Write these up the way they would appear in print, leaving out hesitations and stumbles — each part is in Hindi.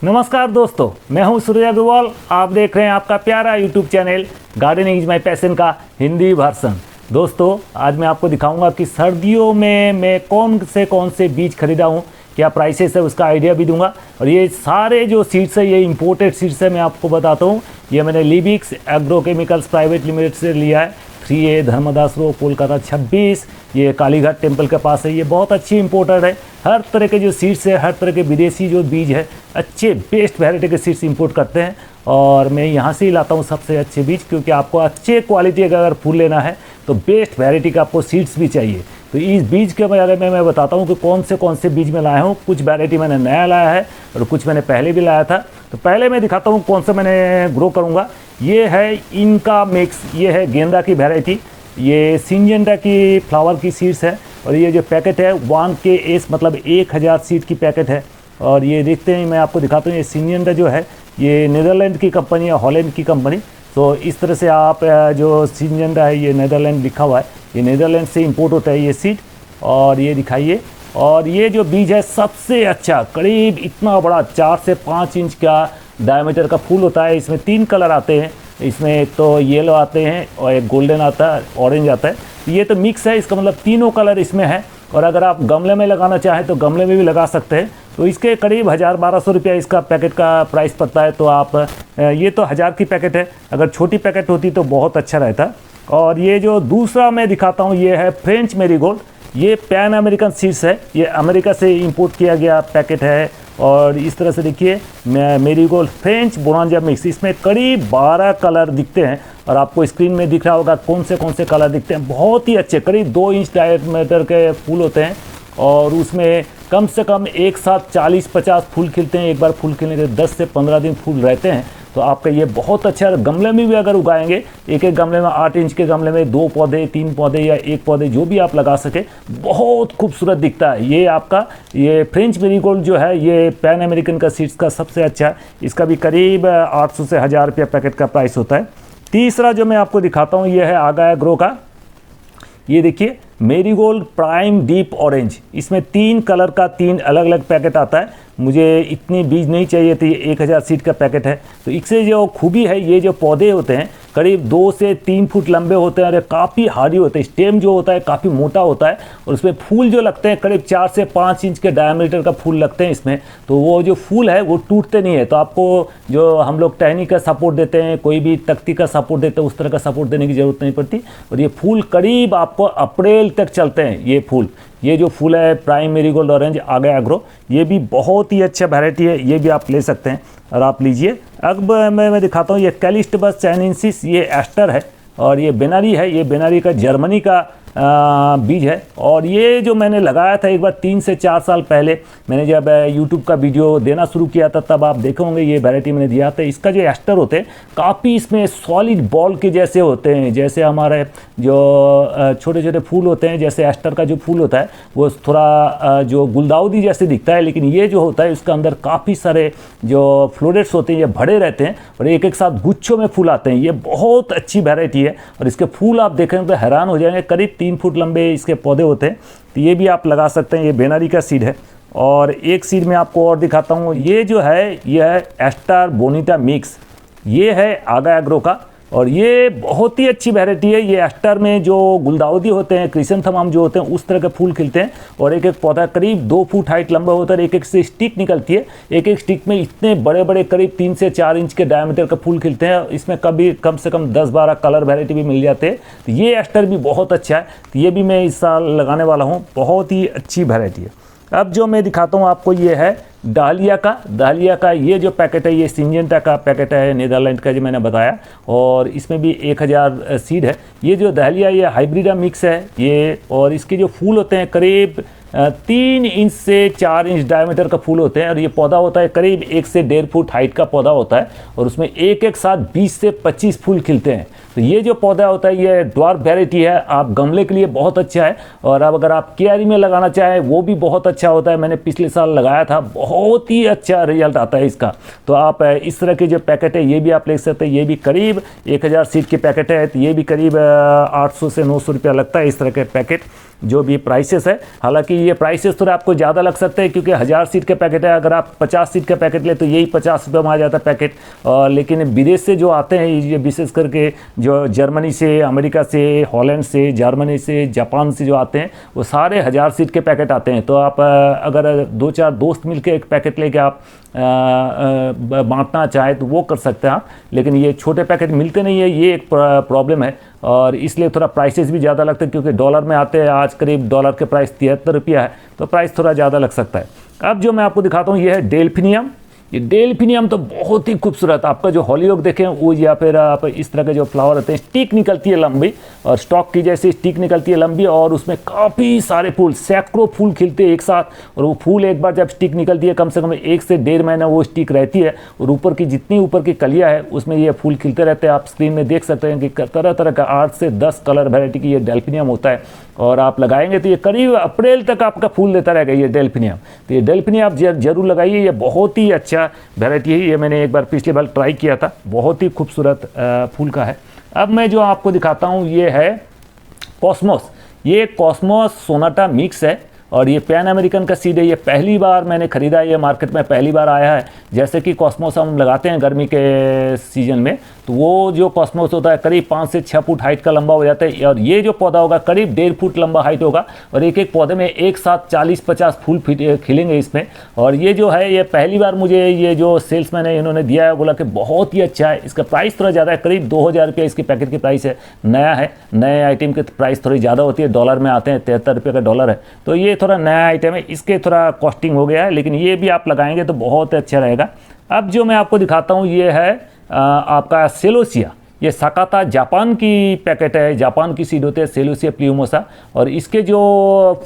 नमस्कार दोस्तों, मैं हूं सूर्य अग्रवाल। आप देख रहे हैं आपका प्यारा YouTube channel gardening is my passion का हिंदी वर्सन। दोस्तों, आज मैं आपको दिखाऊंगा कि सर्दियों में मैं कौन से बीज खरीदा हूं, क्या प्राइसेस है, उसका आइडिया भी दूंगा। और ये सारे जो सीड्स है ये इंपोर्टेड सीड्स है, मैं आपको बताता हूँ। ये मैंने लिबिक्स एग्रोकेमिकल्स प्राइवेट लिमिटेड से लिया है। 3A Dharmdas road, Kolkata 26। ये कालीघाट टेम्पल के पास है। ये बहुत अच्छी इंपोर्टेड है। हर तरह के जो सीड्स है, हर तरह के विदेशी जो बीज है, अच्छे बेस्ट वैरायटी के सीड्स इंपोर्ट करते हैं। और मैं यहाँ से ही लाता हूँ सबसे अच्छे बीज, क्योंकि आपको अच्छे क्वालिटी का अगर फूल लेना है तो बेस्ट वैरायटी का आपको सीड्स भी चाहिए। तो इस बीज के बारे में मैं बताता हूँ कि कौन से बीज मैं लाया हूँ। कुछ वैरायटी मैंने नया लाया है और कुछ मैंने पहले भी लाया था। तो पहले मैं दिखाता हूँ कौन सा मैंने ग्रो करूँगा। ये है इनका मिक्स, ये है गेंदा की वैरायटी, ये सिंजेंटा की फ्लावर की सीड्स है। और ये जो पैकेट है 1KS मतलब 1000 सीड की पैकेट है। और ये देखते हैं, मैं आपको दिखाता हूँ। ये सिंजेंटा जो है ये नीदरलैंड की कंपनी है, हॉलैंड की कंपनी। तो इस तरह से आप जो सिंजेंटा है, ये नीदरलैंड लिखा हुआ है, ये नीदरलैंड से इंपोर्ट होता है ये सीड। और ये दिखाइए। और ये जो बीज है सबसे अच्छा, करीब इतना बड़ा 4 से 5 इंच का डायमीटर का फूल होता है। इसमें 3 कलर आते हैं। इसमें एक तो येलो आते हैं और एक गोल्डन आता है, ऑरेंज आता है। ये तो मिक्स है, इसका मतलब तीनों कलर इसमें है। और अगर आप गमले में लगाना चाहें तो गमले में भी लगा सकते हैं। तो इसके करीब 1000-1200 रुपया इसका पैकेट का प्राइस पड़ता है। तो आप ये तो 1000 की पैकेट है, अगर छोटी पैकेट होती तो बहुत अच्छा रहता। और ये जो दूसरा मैं दिखाता हूँ, ये है फ्रेंच मेरीगोल्ड। ये पैन अमेरिकन सीड्स है, ये अमेरिका से इंपोर्ट किया गया पैकेट है। और इस तरह से देखिए, मेरीगोल्ड फ्रेंच बोनांजा मिक्स, इसमें करीब 12 कलर दिखते हैं। और आपको स्क्रीन में दिख रहा होगा कौन से कलर दिखते हैं। बहुत ही अच्छे, करीब 2 इंच डायमीटर के फूल होते हैं। और उसमें कम से कम एक साथ 40-50 फूल खिलते हैं। एक बार फूल खिलने के 10 से 15 दिन फूल रहते हैं। तो आपका ये बहुत अच्छा है। गमले में भी अगर उगाएंगे, एक गमले में 8 इंच के गमले में 2 पौधे, 3 पौधे या 1 पौधे जो भी आप लगा सके, बहुत खूबसूरत दिखता है। ये आपका ये फ्रेंच मेरीगोल्ड जो है, ये पैन अमेरिकन का सीड्स का सबसे अच्छा है। इसका भी करीब 800 से 1000 रुपया पैकेट का प्राइस होता है। तीसरा जो मैं आपको दिखाता हूँ, ये है आगा एग्रो का। ये देखिए, मेरीगोल्ड प्राइम डीप ऑरेंज। इसमें 3 कलर का 3 अलग अलग पैकेट आता है। मुझे इतनी बीज नहीं चाहिए थी, 1000 सीड का पैकेट है। तो इससे जो खूबी है, ये जो पौधे होते हैं करीब 2 से 3 फुट लंबे होते हैं और काफ़ी हार्डी होते हैं। स्टेम जो होता है काफ़ी मोटा होता है। और उसमें फूल जो लगते हैं करीब 4 से 5 इंच के डायमीटर का फूल लगते हैं इसमें। तो वो जो फूल है वो टूटते नहीं है। तो आपको जो हम लोग टहनी का सपोर्ट देते हैं, कोई भी तख्ती का सपोर्ट देते हैं, उस तरह का सपोर्ट देने की ज़रूरत नहीं पड़ती। और ये फूल करीब आपको अप्रैल तक चलते हैं। ये फूल, ये जो फूल है प्राइम मेरीगोल्ड ऑरेंज आगा एग्रो, ये भी बहुत ही अच्छा वैरायटी है। ये भी आप ले सकते हैं और आप लीजिए। अब मैं दिखाता हूँ, ये कैलिस्टबस चाइनेंसिस, ये एस्टर है। और ये बेनारी है, ये बेनारी का जर्मनी का बीज है। और ये जो मैंने लगाया था एक बार 3 से 4 साल पहले, मैंने जब यूट्यूब का वीडियो देना शुरू किया था, तब आप देखे होंगे ये वैरायटी मैंने दिया था। इसका जो एस्टर होते हैं काफ़ी इसमें सॉलिड बॉल के जैसे होते हैं। जैसे हमारे जो छोटे छोटे फूल होते हैं, जैसे एस्टर का जो फूल होता है वो थोड़ा जो गुलदाउदी जैसे दिखता है, लेकिन ये जो होता है इसके अंदर काफ़ी सारे जो फ्लोरेट्स होते हैं ये भरे रहते हैं और एक एक साथ गुच्छों में फूल आते हैं। ये बहुत अच्छी वैरायटी है और इसके फूल आप देखेंगे तो हैरान हो जाएंगे। करीब 3 फुट लंबे इसके पौधे होते हैं। तो ये भी आप लगा सकते हैं। ये बेनारी का सीड है। और एक सीड में आपको और दिखाता हूँ, ये जो है ये है एस्टर बोनिटा मिक्स, ये है आगा एग्रो का। और ये बहुत ही अच्छी वैरायटी है। ये एस्टर में जो गुलदाउदी होते हैं, क्रिसेंथेमम जो होते हैं, उस तरह के फूल खिलते हैं। और एक एक पौधा करीब 2 फुट हाइट लंबा होता है। एक एक से स्टिक निकलती है। एक एक स्टिक में इतने बड़े बड़े करीब 3 से 4 इंच के डायमीटर का फूल खिलते हैं। इसमें कभी कम से कम 10-12 कलर वैरायटी भी मिल जाते हैं। तो ये एस्टर भी बहुत अच्छा है। तो ये भी मैं इस साल लगाने वाला हूँ। बहुत ही अच्छी वैरायटी है। अब जो मैं दिखाता हूँ आपको, ये है डालिया का ये जो पैकेट है, ये सिंजेंटा का पैकेट है, नीदरलैंड का जो मैंने बताया। और इसमें भी 1000 सीड है। ये जो डालिया, ये हाइब्रिडा मिक्स है ये। और इसके जो फूल होते हैं करीब 3 इंच से 4 इंच डायमीटर का फूल होते हैं। और ये पौधा होता है करीब 1 से 1.5 फुट हाइट का पौधा होता है। और उसमें एक एक साथ 20 से 25 फूल खिलते हैं। तो ये जो पौधा होता है ये ड्वार्फ वैरायटी है, आप गमले के लिए बहुत अच्छा है। और अब अगर आप क्यारी में लगाना चाहें वो भी बहुत अच्छा होता है। मैंने पिछले साल लगाया था, बहुत ही अच्छा रिजल्ट आता है इसका। तो आप इस तरह के जो पैकेट है ये भी आप ले सकते हैं। ये भी करीब 1000 सीड के पैकेट है, तो ये भी करीब 800 से 900 रुपया लगता है इस तरह के पैकेट, जो भी प्राइसेस है। हालांकि ये प्राइसेस थोड़ा आपको ज़्यादा लग सकते हैं क्योंकि 1000 सीड का पैकेट है। अगर आप 50 सीड का पैकेट ले तो यही 50 रुपये में आ जाता है पैकेट। लेकिन विदेश से जो आते हैं ये विशेष करके जो जर्मनी से, अमेरिका से, हॉलैंड से, जर्मनी से, जापान से जो आते हैं वो सारे 1000 सीड के पैकेट आते हैं। तो आप अगर 2-4 दोस्त मिलकर एक पैकेट लेके आप बांटना चाहे तो वो कर सकते हैं आप, लेकिन ये छोटे पैकेट मिलते नहीं है, ये एक प्रॉब्लम है। और इसलिए थोड़ा प्राइसेस भी ज़्यादा लगते हैं क्योंकि डॉलर में आते हैं। आज करीब डॉलर के प्राइस 73 रुपया है, तो प्राइस थोड़ा ज़्यादा लग सकता है। अब जो मैं आपको दिखाता हूँ ये है डेल्फिनियम। ये डेल्फिनियम तो बहुत ही खूबसूरत, आपका जो हॉलीहोक देखें वो, या फिर आप इस तरह के जो फ्लावर होते हैं, स्टिक निकलती है लंबी और स्टॉक की जैसे स्टिक निकलती है लंबी, और उसमें काफ़ी सारे फूल, सैकड़ों फूल खिलते हैं एक साथ। और वो फूल एक बार जब स्टिक निकलती है कम से कम 1 से 1.5 महीना वो स्टिक रहती है। और ऊपर की जितनी ऊपर की कलियाँ है उसमें ये फूल खिलते रहते हैं। आप स्क्रीन में देख सकते हैं कि तरह तरह का 8 से 10 कलर वैरायटी की ये डेल्फिनियम होता है। और आप लगाएंगे तो ये करीब अप्रैल तक आपका फूल देता रहेगा ये डेल्फिनियम। तो ये डेल्फिनियम आप जरूर लगाइए, ये बहुत ही अच्छा वैरायटी है। ये मैंने एक बार पिछले बार ट्राई किया था, बहुत ही खूबसूरत फूल का है। अब मैं जो आपको दिखाता हूँ ये है कॉस्मोस। ये कॉस्मोस सोनाटा मिक्स है और ये पैन अमेरिकन का सीड है। ये पहली बार मैंने ख़रीदा है, ये मार्केट में पहली बार आया है। जैसे कि कॉस्मोस हम लगाते हैं गर्मी के सीज़न में, तो वो जो कॉस्मोस होता है करीब 5 से 6 फुट हाइट का लंबा हो जाता है। और ये जो पौधा होगा करीब 1.5 फुट लंबा हाइट होगा और एक एक पौधे में एक साथ 40-50 फूल खिलेंगे इसमें। और ये जो है ये पहली बार मुझे ये जो सेल्समैन है इन्होंने दिया है, बोला कि बहुत ही अच्छा है। इसका प्राइस थोड़ा ज़्यादा है, करीब 2000 रुपये इसके पैकेट की प्राइस है। नया है, नए आइटम की प्राइस थोड़ी ज़्यादा होती है, डॉलर में आते हैं, 73 रुपये का डॉलर है। तो ये थोड़ा नया आइटम है, इसके थोड़ा कॉस्टिंग हो गया है, लेकिन ये भी आप लगाएंगे तो बहुत अच्छा रहेगा। अब जो मैं आपको दिखाता हूँ ये है आपका सेलोसिया। ये साकाता जापान की पैकेट है, जापान की सीड होते हैं सेलोसिया प्ल्यूमोसा। और इसके जो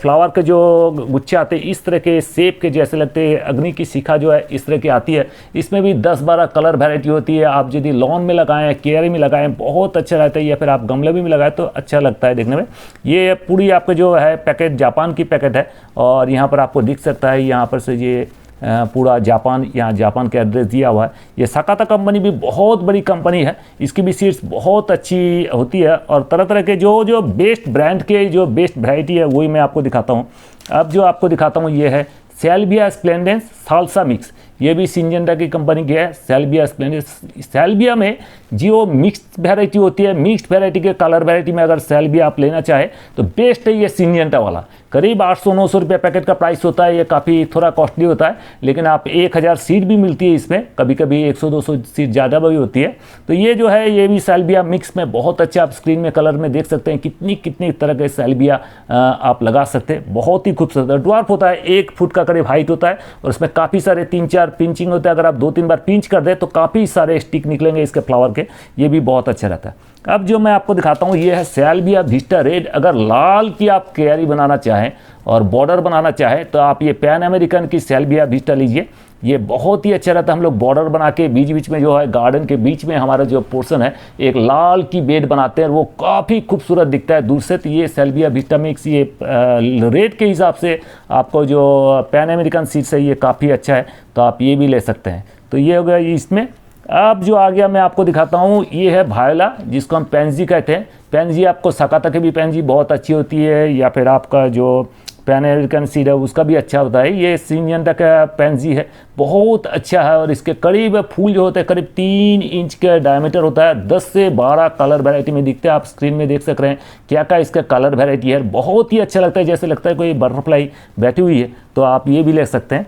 फ्लावर के जो गुच्छे आते हैं इस तरह के सेब के जैसे लगते हैं, अग्नि की शिखा जो है इस तरह की आती है। इसमें भी 10-12 कलर वैरायटी होती है। आप यदि लॉन में लगाएं, क्यारी में लगाएं, बहुत अच्छा रहता है, या फिर आप गमले में लगाएं तो अच्छा लगता है देखने में। ये पूरी आपका जो है पैकेट जापान की पैकेट है और यहाँ पर आपको दिख सकता है, यहाँ पर से ये पूरा जापान, यहाँ जापान का एड्रेस दिया हुआ है। ये साकाता कंपनी भी बहुत बड़ी कंपनी है, इसकी भी सीड्स बहुत अच्छी होती है। और तरह तरह के जो बेस्ट ब्रांड के जो बेस्ट वैरायटी है वही मैं आपको दिखाता हूँ। अब जो आपको दिखाता हूँ ये है सैल्विया स्प्लेंडेंस साल्सा मिक्स। ये भी सिंजेंटा की कंपनी की है, सैल्विया स्प्लेंडेंस। सैल्विया में जो मिक्स्ड वैरायटी होती है, मिक्स्ड वैरायटी के कलर वैरायटी में अगर सैल्विया आप लेना चाहे तो बेस्ट है ये सिंजेंटा वाला। करीब 800-900 रुपये पैकेट का प्राइस होता है। ये काफ़ी थोड़ा कॉस्टली होता है, लेकिन आप 1000 सीड भी मिलती है इसमें, कभी कभी 100-200 सीड ज़्यादा भी होती है। तो ये जो है ये भी सैल्विया मिक्स में बहुत अच्छा, आप स्क्रीन में कलर में देख सकते हैं कितनी तरह के सैल्विया आप लगा सकते हैं। बहुत ही खूबसूरत ड्वार्फ होता है, 1 फुट का करीब हाइट होता है और उसमें काफ़ी सारे 3-4 पिंचिंग होते हैं। अगर आप 2-3 बार पिंच कर दें तो काफ़ी सारे स्टिक निकलेंगे इसके फ्लावर के, ये भी बहुत अच्छा रहता है। अब जो मैं आपको दिखाता हूँ ये है सैल्विया विस्टा रेड। अगर लाल की आप क्यारी बनाना चाहें और बॉर्डर बनाना चाहें तो आप ये पैन अमेरिकन की सैल्विया विस्टा लीजिए, ये बहुत ही अच्छा रहता है। हम लोग बॉर्डर बना के बीच बीच में जो है गार्डन के बीच में हमारा जो पोर्शन है एक लाल की बेड बनाते हैं, वो काफ़ी खूबसूरत दिखता है दूर से। तो ये सैल्विया विस्टा मिक्स ये रेट के हिसाब से आपको जो पैन अमेरिकन सीड्स है ये काफ़ी अच्छा है, तो आप ये भी ले सकते हैं। तो ये हो गया इसमें। अब जो आ गया मैं आपको दिखाता हूँ ये है वायोला, जिसको हम पेंजी कहते हैं। पेंजी आपको साकाता की भी पेंजी बहुत अच्छी होती है, या फिर आपका जो पैन अमेरिकन सीड है उसका भी अच्छा होता है। ये सिंजेंटा का पेंजी है, बहुत अच्छा है। और इसके करीब फूल जो होते हैं करीब 3 इंच का डायमीटर होता है, 10 से 12 कलर वैरायटी में दिखते हैं। आप स्क्रीन में देख सक रहे हैं क्या क्या इसका कलर वैरायटी है, बहुत ही अच्छा लगता है, जैसे लगता है कोई बटरफ्लाई बैठी हुई है। तो आप ये भी ले सकते हैं।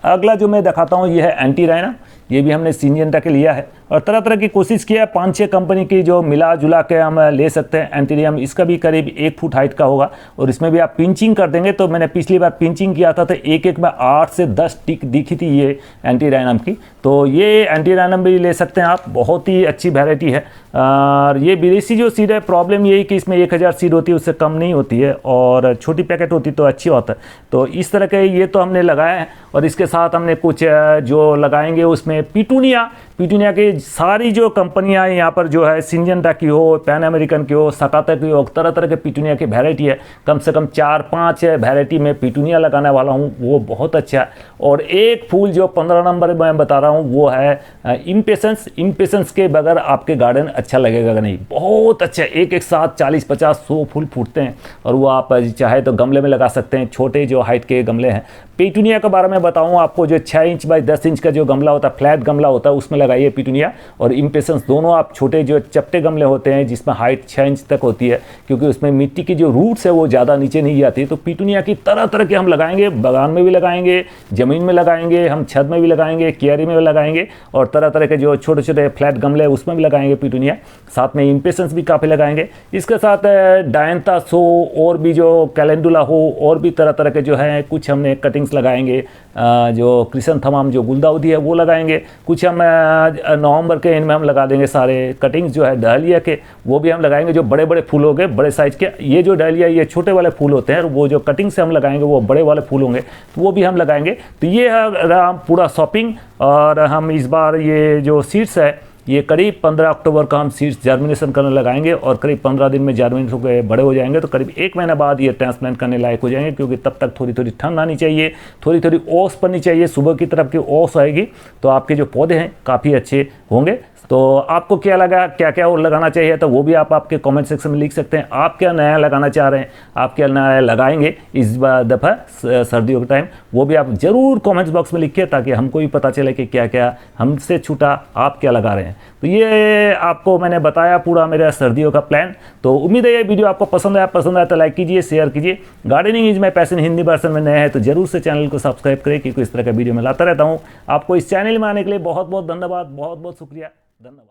अगला जो मैं दिखाता हूँ ये है एंटीराइना। ये भी हमने सिंजेंटा के लिया है और तरह तरह की कोशिश किया है, 5-6 कंपनी की जो मिला जुला के हम ले सकते हैं। एंटीरियम इसका भी करीब 1 फुट हाइट का होगा और इसमें भी आप पिंचिंग कर देंगे तो मैंने पिछली बार पिंचिंग किया था तो एक में 8 से 10 टिक दिखी थी ये एंटीराइनम की। तो ये एंटीराइनम भी ले सकते हैं आप, बहुत ही अच्छी वैरायटी है। और ये विदेशी जो सीड है, प्रॉब्लम यही कि इसमें 1000 सीड होती है, उससे कम नहीं होती है और छोटी पैकेट होती तो अच्छी होता है। तो इस तरह के ये तो हमने लगाए हैं और इसके साथ हमने कुछ जो लगाएंगे उसमें पिटूनिया के सारी जो कंपनियां यहाँ पर जो है सिंजेंटा की हो, पैन अमेरिकन की हो, सकाता की हो, तरह तरह के पिटूनिया की वैरायटी है। कम से कम 4-5 वैरायटी में पिटूनिया लगाने वाला हूँ, वो बहुत अच्छा है। और एक फूल जो 15 नंबर मैं बता रहा हूँ वो है इम्पेशंस। इम्पेशंस के बगैर आपके गार्डन अच्छा लगेगा नहीं, बहुत अच्छा। एक साथ 40-50-100 फूल फूटते हैं और वो आप चाहे तो गमले में लगा सकते हैं, छोटे जो हाइट के गमले हैं। पिटूनिया के बारे में बताऊं आपको, जो 6 इंच बाई 10 इंच का जो गमला होता है, फ्लैट गमला होता है, उसमें लगाइए पिटूनिया। और इम्पेशंस दोनों आप छोटे जो चपटे गमले होते हैं जिसमें हाइट 6 इंच तक होती है, क्योंकि उसमें मिट्टी की जो रूट्स है वो ज़्यादा नीचे नहीं जाती। तो पिटूनिया की तरह तरह के हम लगाएंगे, बागान में भी लगाएंगे, ज़मीन में लगाएंगे, हम छत में भी लगाएंगे, क्यारी में भी लगाएंगे, और तरह तरह के जो छोटे छोटे फ्लैट गमले हैं उसमें भी लगाएंगे पिटूनिया। साथ में इम्पेशंस भी काफ़ी लगाएंगे। इसके साथ डायंता सो और भी जो कैलेंडुला हो, और भी तरह तरह के जो है कुछ हमने कटिंग्स लगाएंगे। जो क्रिसैंथेमम जो गुलदाउदी है वो लगाएंगे। कुछ हम नवंबर के एंड में हम लगा देंगे सारे कटिंग्स जो है डहलिया के, वो भी हम लगाएंगे। जो बड़े बड़े फूल होंगे, बड़े साइज़ के, ये जो डहलिया ये छोटे वाले फूल होते हैं, वो जो कटिंग से हम लगाएंगे वो बड़े वाले फूल होंगे, तो वो भी हम लगाएंगे। तो ये है पूरा शॉपिंग। और हम इस बार ये जो सीड्स है ये करीब 15 अक्टूबर का हम सीड्स जर्मिनेशन करने लगाएंगे, और करीब 15 दिन में जर्मिनेशन होकर बड़े हो जाएंगे। तो करीब 1 महीना बाद ये ट्रांसप्लांट करने लायक हो जाएंगे, क्योंकि तब तक थोड़ी थोड़ी ठंड आनी चाहिए, थोड़ी थोड़ी ओस पड़नी चाहिए। सुबह की तरफ की ओस आएगी तो आपके जो पौधे हैं काफ़ी अच्छे होंगे। तो आपको क्या लगा, क्या क्या और लगाना चाहिए, तो वो भी आप आपके कमेंट सेक्शन में लिख सकते हैं। आप क्या नया लगाना चाह रहे हैं, आप क्या नया लगाएंगे इस दफ़ा सर्दियों के टाइम, वो भी आप ज़रूर कमेंट्स बॉक्स में लिखिए, ताकि हमको भी पता चले कि क्या क्या हमसे छूटा, आप क्या लगा रहे हैं। तो ये आपको मैंने बताया पूरा मेरा सर्दियों का प्लान। तो उम्मीद है ये वीडियो आपको पसंद आया तो लाइक कीजिए, शेयर कीजिए। Gardening is my passion Hindi version में नए हैं तो जरूर से चैनल को सब्सक्राइब करें, क्योंकि इस तरह का वीडियो मैं लाता रहता हूँ। आपको इस चैनल में आने के लिए बहुत बहुत धन्यवाद, बहुत बहुत शुक्रिया, धन्यवाद।